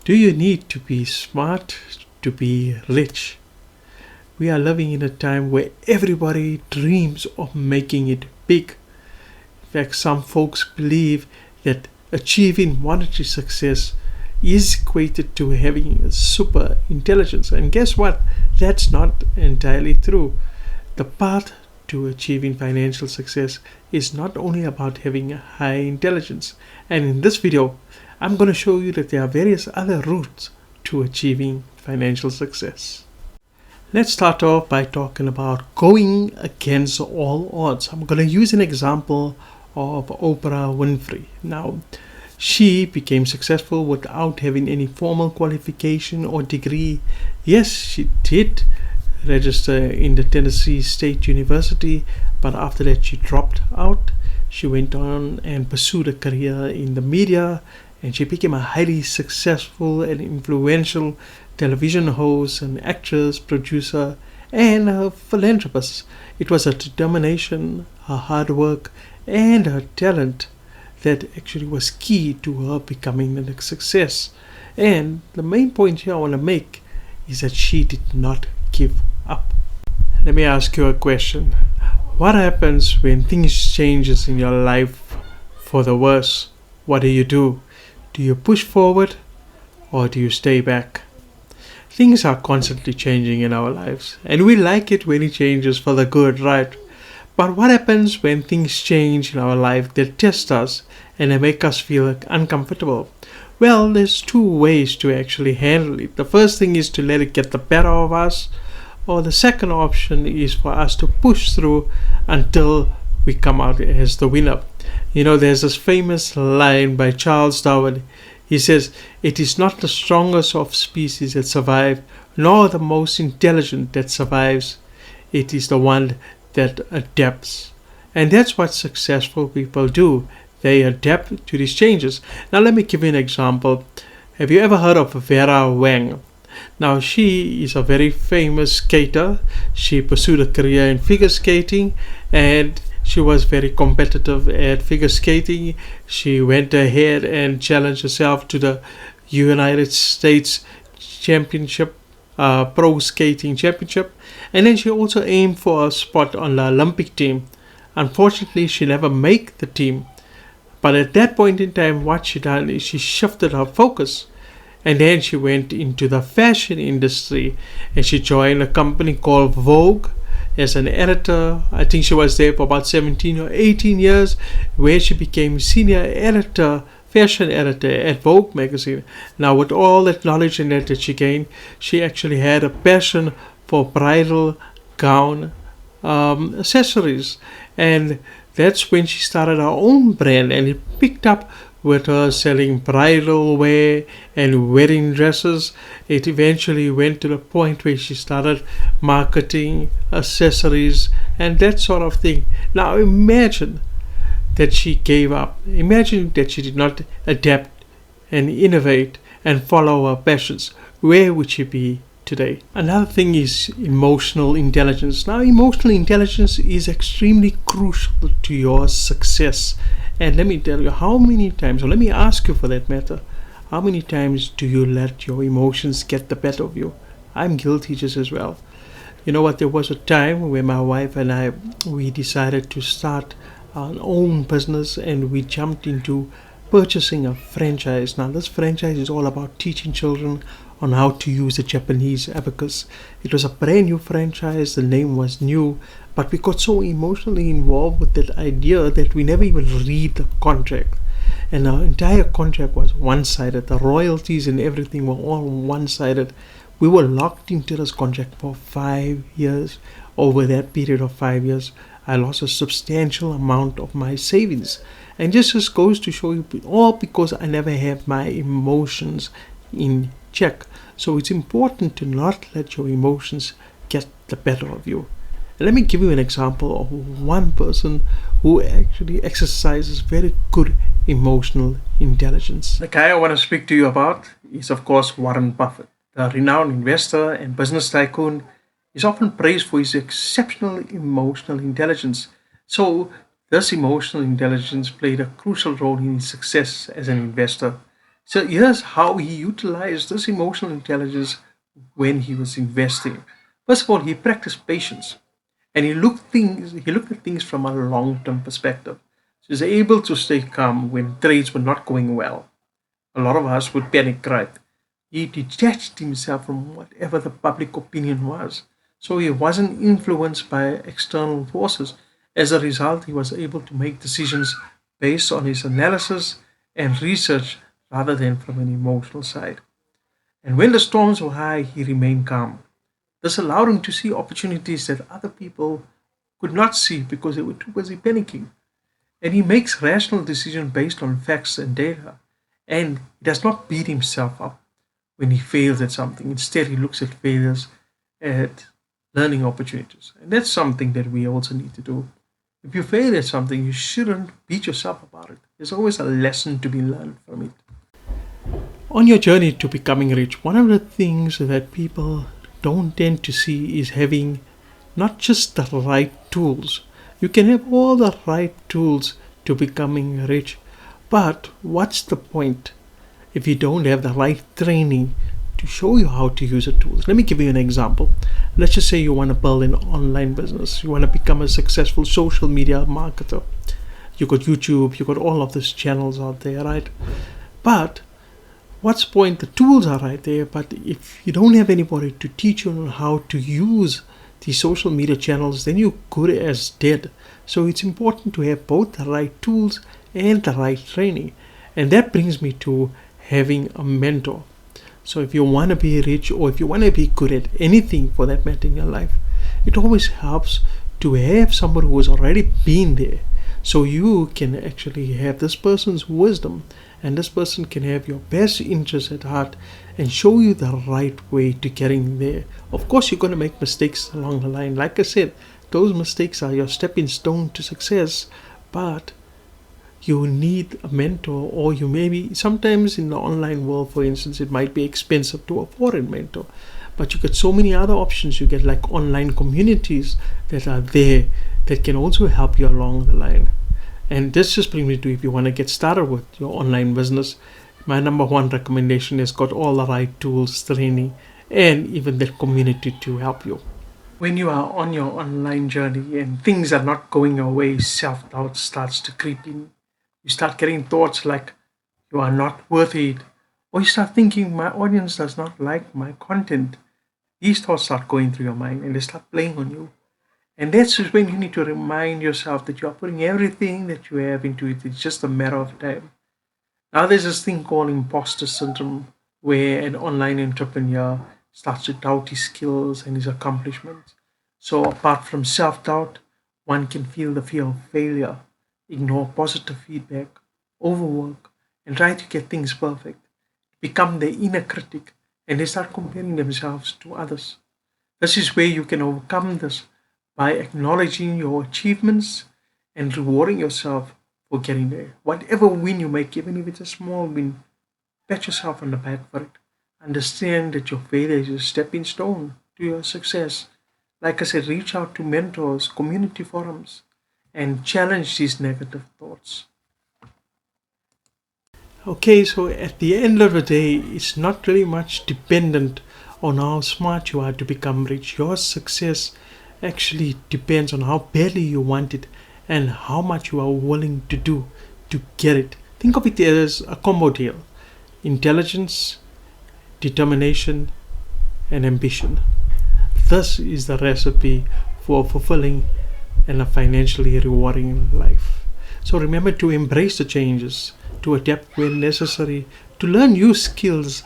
Do you need to be smart to be rich? We are living in a time where everybody dreams of making it big. In fact, some folks believe that achieving monetary success is equated to having super intelligence. And guess what? That's not entirely true. The path to achieving financial success is not only about having a high intelligence. And in this video, I'm going to show you that there are various other routes to achieving financial success. Let's start off by talking about going against all odds. I'm going to use an example of Oprah Winfrey. Now, she became successful without having any formal qualification or degree. Yes, she did register in the Tennessee State University, but after that she dropped out. She went on and pursued a career in the media, and she became a highly successful and influential television host, an actress, producer, and a philanthropist. It was her determination, her hard work, and her talent that actually was key to her becoming a success. And the main point here I want to make is that she did not give up. Let me ask you a question. What happens when things changes in your life for the worse? What do? Do you push forward or do you stay back? Things are constantly changing in our lives, and we like it when it changes for the good, right? But what happens when things change in our life that test us and they make us feel uncomfortable? Well, there's two ways to actually handle it. The first thing is to let it get the better of us, or the second option is for us to push through until we come out as the winner. You know, there's this famous line by Charles Darwin. He says, "It is not the strongest of species that survive, nor the most intelligent that survives. It is the one that adapts." And that's what successful people do. They adapt to these changes. Now let me give you an example. Have you ever heard of Vera Wang? Now she is a very famous skater. She pursued a career in figure skating, and she was very competitive at figure skating. She went ahead and challenged herself to the United States Championship, Pro Skating Championship. And then she also aimed for a spot on the Olympic team. Unfortunately, she never made the team. But at that point in time, what she done is she shifted her focus. And then she went into the fashion industry, and she joined a company called Vogue as an editor. I think she was there for about 17 or 18 years, where she became senior editor, fashion editor at Vogue magazine. Now, with all that knowledge and that she gained, she actually had a passion for bridal gown accessories, and that's when she started her own brand, and it picked up with her selling bridal wear and wedding dresses. It eventually went to the point where she started marketing accessories and that sort of thing. Now imagine that she gave up. Imagine that she did not adapt and innovate and follow her passions. Where would she be today? Another thing is emotional intelligence. Now, emotional intelligence is extremely crucial to your success. And let me tell you, how many times, or let me ask you for that matter, how many times do you let your emotions get the better of you? I'm guilty just as well. You know what, there was a time where my wife and I, we decided to start our own business, and we jumped into purchasing a franchise. Now, this franchise is all about teaching children on how to use the Japanese abacus. It was a brand new franchise, the name was new, but we got so emotionally involved with that idea that we never even read the contract. And our entire contract was one-sided. The royalties and everything were all one-sided. We were locked into this contract for 5 years. Over that period of 5 years, I lost a substantial amount of my savings. And just goes to show you, all because I never have my emotions in check. So it's important to not let your emotions get the better of you. Let me give you an example of one person who actually exercises very good emotional intelligence. The guy I want to speak to you about is, of course, Warren Buffett. The renowned investor and business tycoon is often praised for his exceptional emotional intelligence. So this emotional intelligence played a crucial role in his success as an investor. So here's how he utilized this emotional intelligence when he was investing. First of all, he practiced patience and he looked at things from a long-term perspective. So he's able to stay calm when trades were not going well. A lot of us would panic, right? He detached himself from whatever the public opinion was. So he wasn't influenced by external forces. As a result, he was able to make decisions based on his analysis and research rather than from an emotional side. And when the storms were high, he remained calm. This allowed him to see opportunities that other people could not see because they were too busy panicking. And he makes rational decisions based on facts and data. And he does not beat himself up when he fails at something. Instead, he looks at failures at learning opportunities. And that's something that we also need to do. If you fail at something, you shouldn't beat yourself about it. There's always a lesson to be learned from it. On your journey to becoming rich, one of the things that people don't tend to see is having not just the right tools. You can have all the right tools to becoming rich, but what's the point if you don't have the right training to show you how to use the tools? Let me give you an example. Let's just say you want to build an online business. You want to become a successful social media marketer. You got YouTube, you got all of these channels out there, right? But what's the point? The tools are right there, but if you don't have anybody to teach you on how to use these social media channels, then you're good as dead. So it's important to have both the right tools and the right training. And that brings me to having a mentor. So if you want to be rich, or if you want to be good at anything for that matter in your life, it always helps to have somebody who has already been there. So you can actually have this person's wisdom, and this person can have your best interest at heart and show you the right way to getting there. Of course, you're going to make mistakes along the line. Like I said, those mistakes are your stepping stone to success, but you need a mentor, or you maybe sometimes in the online world, for instance, it might be expensive to afford a mentor, but you get so many other options. You get like online communities that are there that can also help you along the line. And this just brings me to, if you want to get started with your online business, my number one recommendation is got all the right tools, training, and even the community to help you. When you are on your online journey and things are not going your way, self-doubt starts to creep in. You start getting thoughts like you are not worth it, or you start thinking my audience does not like my content. These thoughts start going through your mind and they start playing on you. And that's just when you need to remind yourself that you are putting everything that you have into it. It's just a matter of time. Now there's this thing called imposter syndrome, where an online entrepreneur starts to doubt his skills and his accomplishments. So apart from self-doubt, one can feel the fear of failure, ignore positive feedback, overwork, and try to get things perfect, become the inner critic, and they start comparing themselves to others. This is where you can overcome this by acknowledging your achievements and rewarding yourself for getting there. Whatever win you make, even if it's a small win, pat yourself on the back for it. Understand that your failure is a stepping stone to your success. Like I said, reach out to mentors, community forums, and challenge these negative thoughts. Okay, so at the end of the day, it's not really much dependent on how smart you are to become rich. Your success actually depends on how badly you want it and how much you are willing to do to get it. Think of it as a combo deal: intelligence, determination, and ambition. This is the recipe for a fulfilling and a financially rewarding life. So remember to embrace the changes, to adapt when necessary, to learn new skills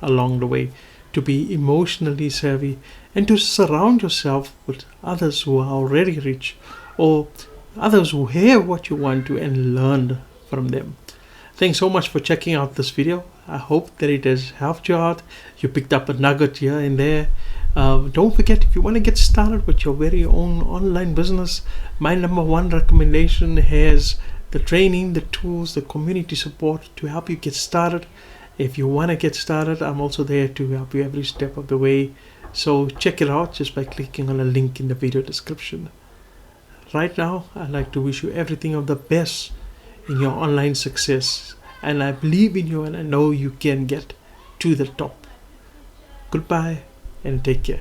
along the way, to be emotionally savvy, and to surround yourself with others who are already rich, or others who have what you want to, and learn from them. Thanks so much for checking out this video. I hope that it has helped you out. You picked up a nugget here and there. Don't forget, if you want to get started with your very own online business, my number one recommendation has the training, the tools, the community support to help you get started. If you want to get started, I'm also there to help you every step of the way. So check it out just by clicking on a link in the video description. Right now, I'd like to wish you everything of the best in your online success. and I believe in you, and I know you can get to the top. Goodbye and take care.